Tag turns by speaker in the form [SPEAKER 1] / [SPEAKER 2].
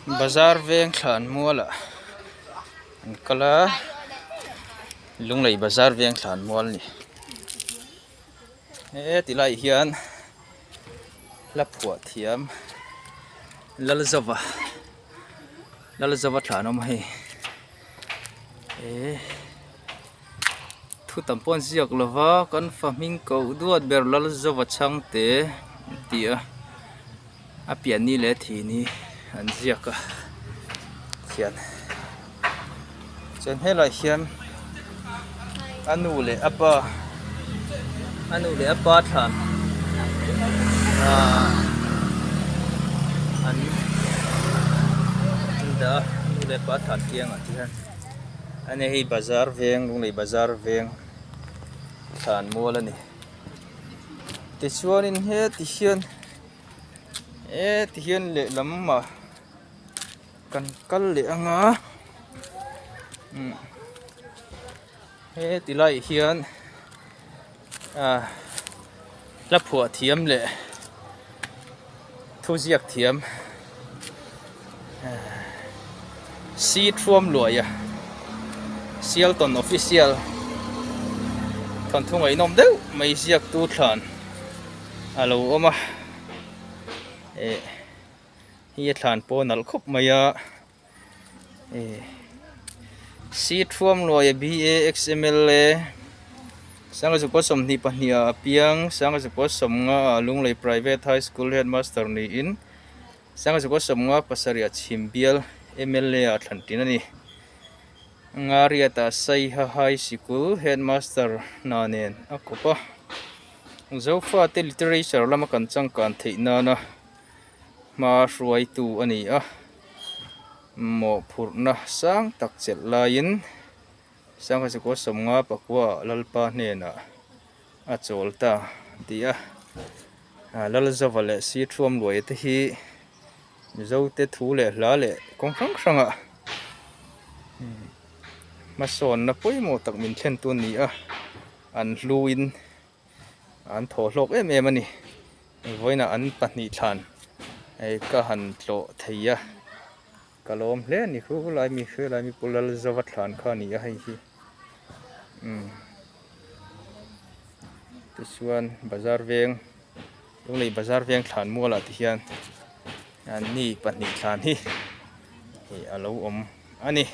[SPEAKER 1] bazar veng thlan muala an kala lunglei bazar veng thlan mual ni tilai hian la phua thiam lalzawa thlan om hei thu tampon ziak lova kan faming ko duat ber lalzawa chang te tia a pian ni le thi ni an ziaka hian chen helai hian anu le apa thlan an da anu le pa thlan tiang hian ane hi bazar veng lunglei bazar veng thlan mual ani ti chuanin he ti hian le lamma kan kal le anga tilai hian la phua thiam le thu ziak thiam si thuam luaya Sialton official thon thung ai nom deuh mai ziak tu thlan alo oma hi thlan ponal khop maya si thuam luaya BAXML le sanga zu posom ni pahnia piang sanga zu posom nga lunglei private high school headmaster ni in sanga zu posom nga pasaria chimbial MLA a thlantin ani ngaria ta saiha high school headmaster nanen akopa zofa te literature lama kan changkan theina na ma ruai tu ani a mo phurna sang tak chel lain sanga se ko somnga pakwa lalpa hne na a cholta dia lalzawa le si thuam loi te hi zo te thu le hla le kong hranga mason na poimo tak min thlen tu ni a an hluin an tholok em ani voina an pahnih thlan ei ka han tlo theia kalom hle ni khu lai mi pulal zawa thlan kha ni a hei hi tusuan bazar veng lunglei bazar veng thlan muala ti hian an ni pahnih thlan hi alo om ani